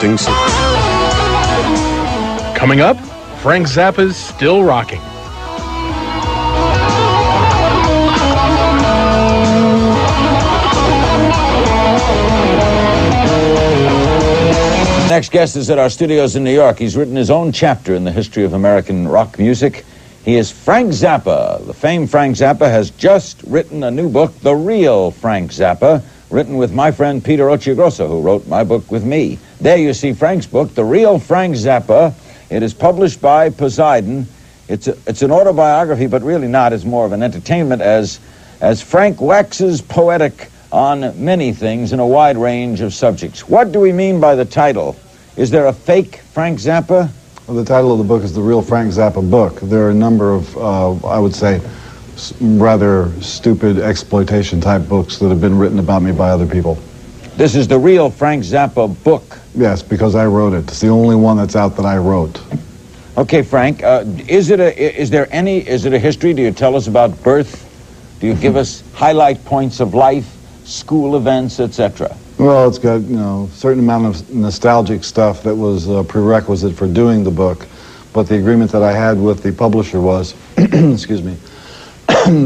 Coming up, Frank Zappa's Still Rocking. Next guest is at our studios in New York. He's written his own chapter in the history of American rock music. He is Frank Zappa. The famed Frank Zappa has just written a new book, The Real Frank Zappa, written with my friend Peter Occhiogrosso, who wrote my book with me. There you see Frank's book, The Real Frank Zappa. It is published by Poseidon. It's an autobiography, but really not. It's more of an entertainment as Frank waxes poetic on many things in a wide range of subjects. What do we mean by the title? Is there a fake Frank Zappa? Well, the title of the book is The Real Frank Zappa Book. There are a number of, I would say, rather stupid exploitation-type books that have been written about me by other people. This is The Real Frank Zappa Book. Yes, because I wrote it. It's the only one that's out that I wrote. Okay, Frank, is it a history? Do you tell us about birth? Do you give us highlight points of life, school events, etc.? Well, it's got, a certain amount of nostalgic stuff that was a prerequisite for doing the book, but the agreement that I had with the publisher was, excuse me,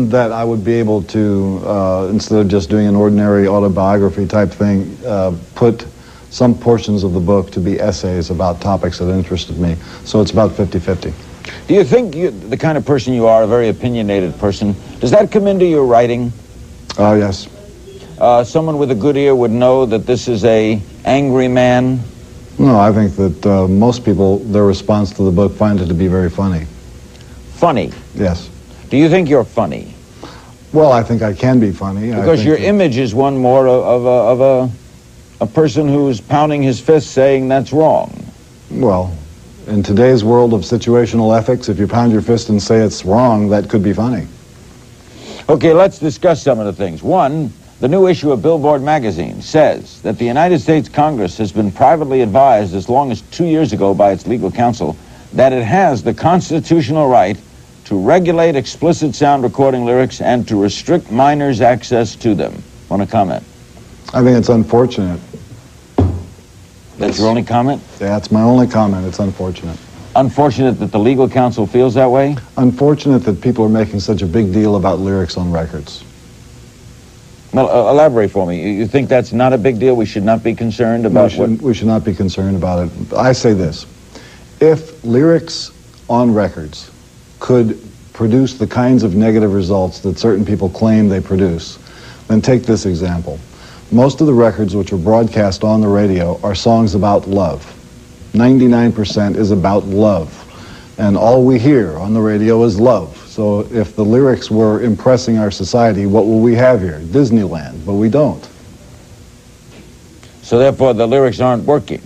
that I would be able to, instead of just doing an ordinary autobiography type thing, put some portions of the book to be essays about topics that interested me. So it's about 50-50. Do you think the kind of person you are, a very opinionated person, does that come into your writing? Yes. Someone with a good ear would know that this is an angry man? No, I think that most people, their response to the book, find it to be very funny. Funny? Yes. Do you think you're funny? Well, I think I can be funny. Because your image is one more of a person who's pounding his fist saying that's wrong. Well, in today's world of situational ethics, if you pound your fist and say it's wrong, that could be funny. Okay, let's discuss some of the things. One, the new issue of Billboard magazine says that the United States Congress has been privately advised as long as 2 years ago by its legal counsel that it has the constitutional right to regulate explicit sound recording lyrics and to restrict minors' access to them. Want to comment? I think it's unfortunate. That's your only comment? Yeah, that's my only comment. It's unfortunate. Unfortunate that the legal counsel feels that way? Unfortunate that people are making such a big deal about lyrics on records. Well, elaborate for me. You think that's not a big deal? We should not be concerned about we should not be concerned about it. I say this. If lyrics on records could produce the kinds of negative results that certain people claim they produce, then take this example. Most of the records which are broadcast on the radio are songs about love. 99% is about love. And all we hear on the radio is love. So if the lyrics were impressing our society, what will we have here? Disneyland, but we don't. So therefore the lyrics aren't working.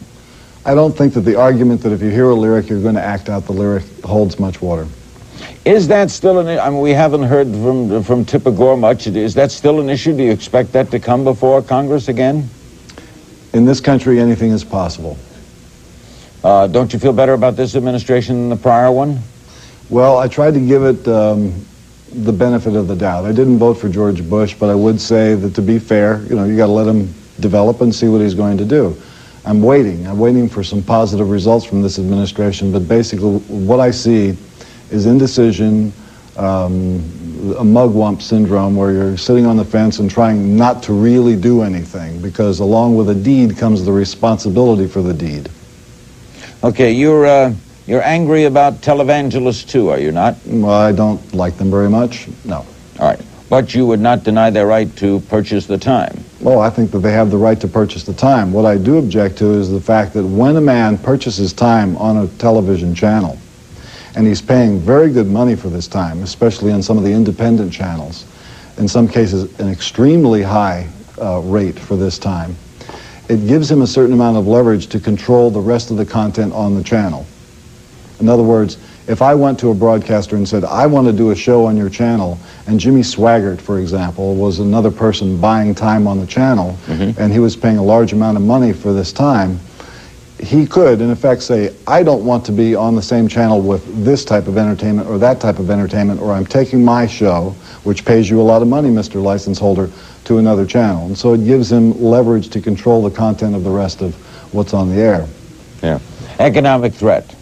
I don't think that the argument that if you hear a lyric, you're going to act out the lyric holds much water. Is that still an issue? I mean, we haven't heard from Tipper Gore much. Is that still an issue? Do you expect that to come before Congress again? In this country, anything is possible. Don't you feel better about this administration than the prior one? Well, I tried to give it the benefit of the doubt. I didn't vote for George Bush, but I would say that to be fair, you got to let him develop and see what he's going to do. I'm waiting for some positive results from this administration, but basically what I see is indecision, a mugwump syndrome where you're sitting on the fence and trying not to really do anything, because along with a deed comes the responsibility for the deed. Okay, you're angry about televangelists too, are you not? Well, I don't like them very much, no. All right, but you would not deny their right to purchase the time? Well, I think that they have the right to purchase the time. What I do object to is the fact that when a man purchases time on a television channel, and he's paying very good money for this time, especially on some of the independent channels, in some cases an extremely high rate for this time, it gives him a certain amount of leverage to control the rest of the content on the channel. In other words, if I went to a broadcaster and said, I want to do a show on your channel, and Jimmy Swaggart, for example, was another person buying time on the channel, and he was paying a large amount of money for this time, he could, in effect, say, I don't want to be on the same channel with this type of entertainment or that type of entertainment, or I'm taking my show, which pays you a lot of money, Mr. License Holder, to another channel. And so it gives him leverage to control the content of the rest of what's on the air. Yeah. Economic threat.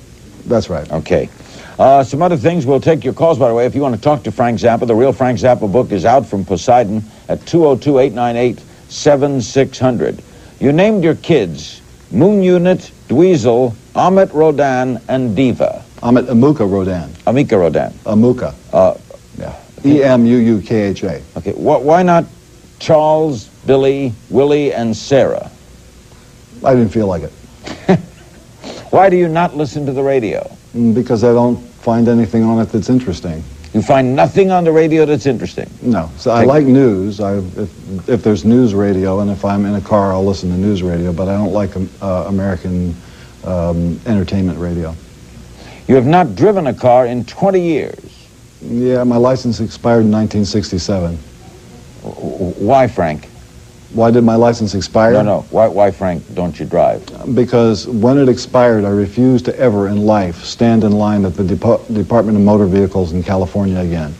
That's right. Okay. Some other things. We'll take your calls, by the way. If you want to talk to Frank Zappa, the real Frank Zappa book is out from Poseidon at 202-898-7600. You named your kids Moon Unit, Dweezil, Amit Rodin, and Diva. Amit Amuka Rodin. Amika Rodin. Amuka. Yeah. E-M-U-U-K-H-A. Okay. Why not Charles, Billy, Willie, and Sarah? I didn't feel like it. Why do you not listen to the radio? Because I don't find anything on it that's interesting. You find nothing on the radio that's interesting? No. So I like news. If there's news radio, and if I'm in a car, I'll listen to news radio, but I don't like American entertainment radio. You have not driven a car in 20 years. Yeah, my license expired in 1967. Why, Frank? Why did my license expire? No. Why, Frank, don't you drive? Because when it expired, I refused to ever in life stand in line at the Department of Motor Vehicles in California again.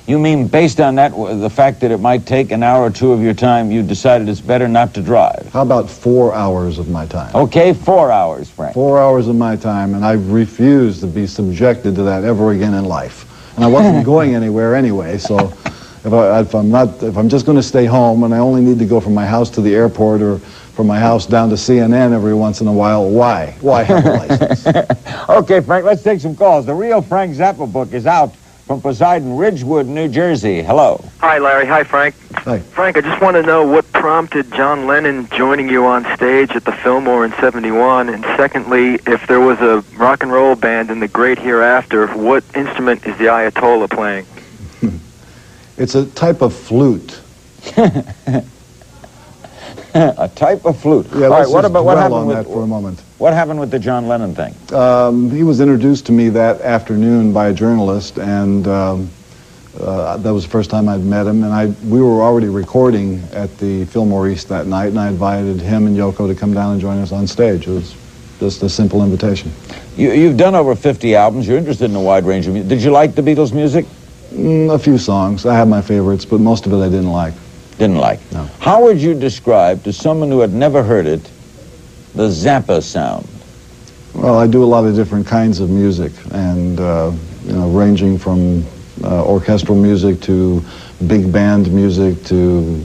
You mean based on that, the fact that it might take an hour or two of your time, you decided it's better not to drive? How about 4 hours of my time? Okay, 4 hours, Frank. 4 hours of my time, and I refused to be subjected to that ever again in life. And I wasn't going anywhere anyway, so if I'm just going to stay home and I only need to go from my house to the airport or from my house down to CNN every once in a while, why? Why have a license? Okay, Frank, let's take some calls. The real Frank Zappa book is out from Poseidon, Ridgewood, New Jersey. Hello. Hi, Larry. Hi, Frank. Hi. Frank, I just want to know what prompted John Lennon joining you on stage at the Fillmore in '71, and secondly, if there was a rock and roll band in the great hereafter, what instrument is the Ayatollah playing? It's a type of flute. A type of flute. Yeah, all right, what happened on with that for a moment? What happened with the John Lennon thing? He was introduced to me that afternoon by a journalist, and that was the first time I'd met him. And we were already recording at the Fillmore East that night, and I invited him and Yoko to come down and join us on stage. It was just a simple invitation. You've done over 50 albums. You're interested in a wide range of music. Did you like the Beatles' music? A few songs. I have my favorites, but most of it I didn't like. Didn't like? No. How would you describe to someone who had never heard it the Zappa sound? Well, I do a lot of different kinds of music, and ranging from orchestral music to big band music to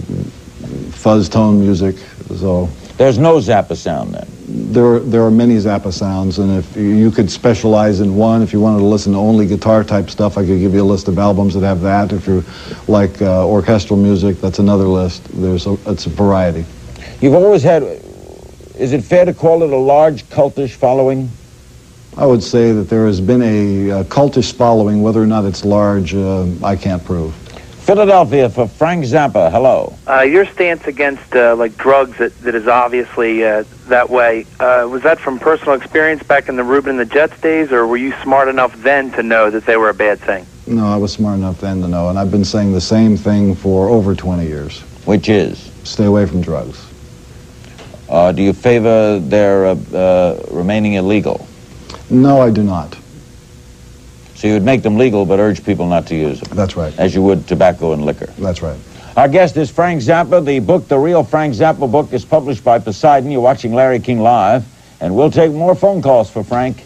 fuzz tone music. So there's no Zappa sound then? There are many Zappa sounds, and if you could specialize in one, if you wanted to listen to only guitar type stuff, I could give you a list of albums that have that. If you like orchestral music, that's another list. It's a variety. You've always had, is it fair to call it a large cultish following? I would say that there has been a cultish following. Whether or not it's large, I can't prove. Philadelphia for Frank Zappa. Hello. Your stance against like drugs that is obviously that way, was that from personal experience back in the Reuben and the Jets days, or were you smart enough then to know that they were a bad thing? No, I was smart enough then to know, and I've been saying the same thing for over 20 years. Which is? Stay away from drugs. Do you favor their remaining illegal? No, I do not. So you would make them legal but urge people not to use them? That's right. As you would tobacco and liquor? That's right. Our guest is Frank Zappa. The book, The Real Frank Zappa book, is published by Poseidon. You're watching Larry King Live, and we'll take more phone calls for Frank.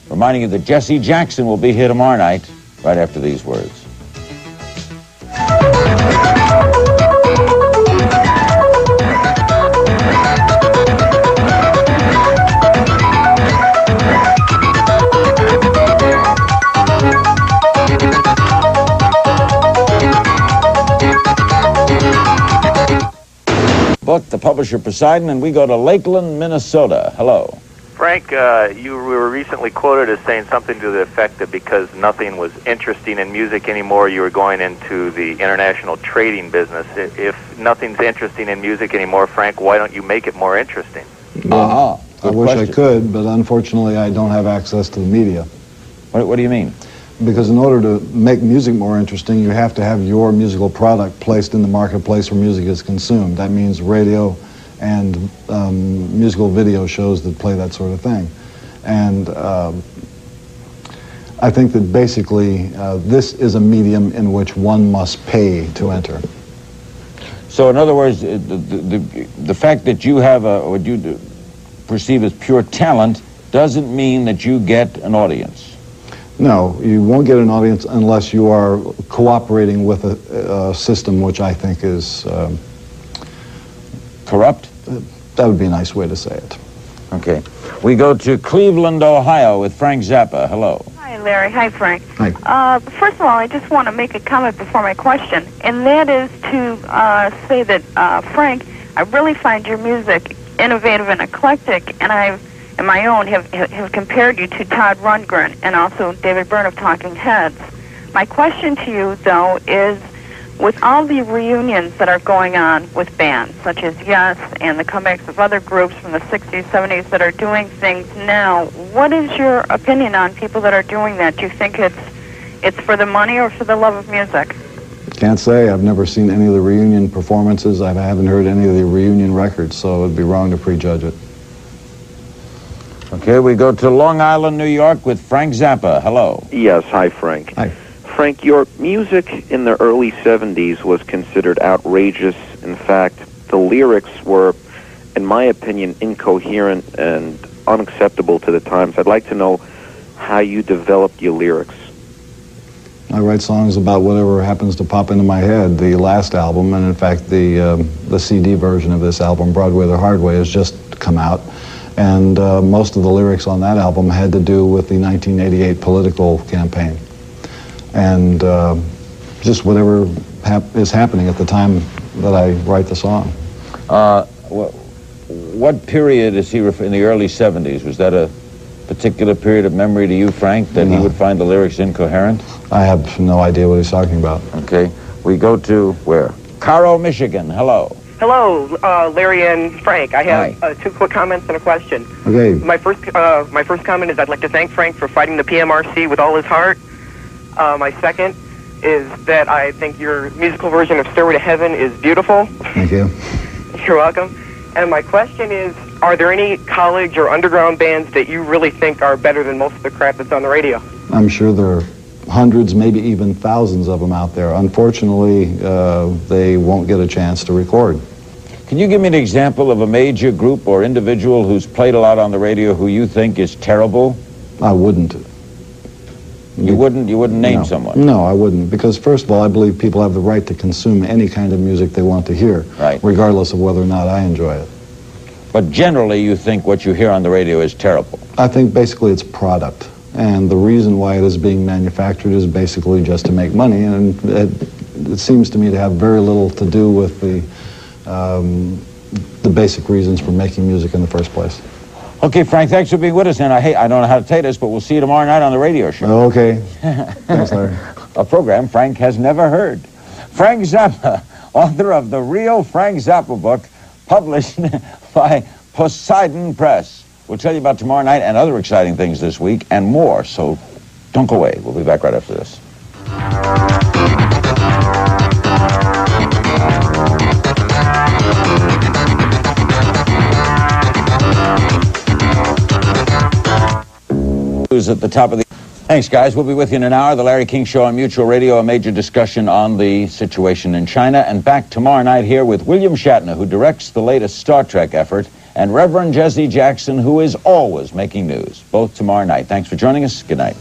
Reminding you that Jesse Jackson will be here tomorrow night, right after these words. Book, the publisher Poseidon, and we go to Lakeland, Minnesota. Hello. Frank, you were recently quoted as saying something to the effect that because nothing was interesting in music anymore, you were going into the international trading business. If nothing's interesting in music anymore, Frank, why don't you make it more interesting? I wish I could, but unfortunately I don't have access to the media. What do you mean? Because in order to make music more interesting, you have to have your musical product placed in the marketplace where music is consumed. That means radio and musical video shows that play that sort of thing. And I think that basically this is a medium in which one must pay to enter. So in other words, the fact that you have what you perceive as pure talent doesn't mean that you get an audience. No, you won't get an audience unless you are cooperating with a system which I think is... corrupt? That would be a nice way to say it. Okay. We go to Cleveland, Ohio with Frank Zappa. Hello. Hi, Larry. Hi, Frank. Hi. First of all, I just want to make a comment before my question, and that is to say that, Frank, I really find your music innovative and eclectic, and I've, in my own, have compared you to Todd Rundgren and also David Byrne of Talking Heads. My question to you, though, is with all the reunions that are going on with bands, such as Yes and the comebacks of other groups from the 60s, 70s that are doing things now, what is your opinion on people that are doing that? Do you think it's for the money or for the love of music? Can't say. I've never seen any of the reunion performances. I haven't heard any of the reunion records, so it'd be wrong to prejudge it. Okay, we go to Long Island, New York with Frank Zappa. Hello. Yes, hi, Frank. Hi. Frank, your music in the early 70s was considered outrageous. In fact, the lyrics were, in my opinion, incoherent and unacceptable to the times. I'd like to know how you developed your lyrics. I write songs about whatever happens to pop into my head. The last album, and in fact the CD version of this album, Broadway the Hard Way, has just come out. And most of the lyrics on that album had to do with the 1988 political campaign. And just whatever is happening at the time that I write the song. What period is he in the early 70s? Was that a particular period of memory to you, Frank, that he would find the lyrics incoherent? I have no idea what he's talking about. Okay. We go to where? Cairo, Michigan. Hello. Hello, Larry and Frank. I have two quick comments and a question. Okay. My first comment is I'd like to thank Frank for fighting the PMRC with all his heart. My second is that I think your musical version of Stairway to Heaven is beautiful. Thank you. You're welcome. And my question is, are there any college or underground bands that you really think are better than most of the crap that's on the radio? I'm sure there are hundreds, maybe even thousands of them out there. Unfortunately, they won't get a chance to record. Can you give me an example of a major group or individual who's played a lot on the radio who you think is terrible? I wouldn't. You wouldn't name someone? No, I wouldn't, because first of all, I believe people have the right to consume any kind of music they want to hear, right, regardless of whether or not I enjoy it. But generally, you think what you hear on the radio is terrible? I think basically it's product, and the reason why it is being manufactured is basically just to make money, and it seems to me to have very little to do with the basic reasons for making music in the first place. Okay, Frank, thanks for being with us, and I don't know how to tell this, but we'll see you tomorrow night on the radio show. Okay. Thanks, Larry. A program Frank has never heard. Frank Zappa, author of the Real Frank Zappa book, published by Poseidon Press. We'll tell you about tomorrow night and other exciting things this week and more, so don't go away. We'll be back right after this. At the top of the... Thanks, guys. We'll be with you in an hour. The Larry King Show on Mutual Radio, a major discussion on the situation in China. And back tomorrow night here with William Shatner, who directs the latest Star Trek effort, and Reverend Jesse Jackson, who is always making news. Both tomorrow night. Thanks for joining us. Good night.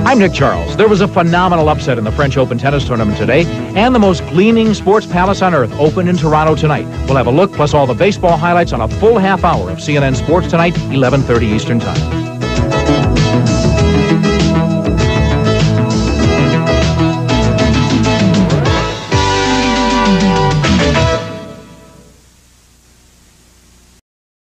I'm Nick Charles. There was a phenomenal upset in the French Open tennis tournament today, and the most gleaming sports palace on earth opened in Toronto tonight. We'll have a look, plus all the baseball highlights on a full half hour of CNN Sports Tonight, 11:30 Eastern Time.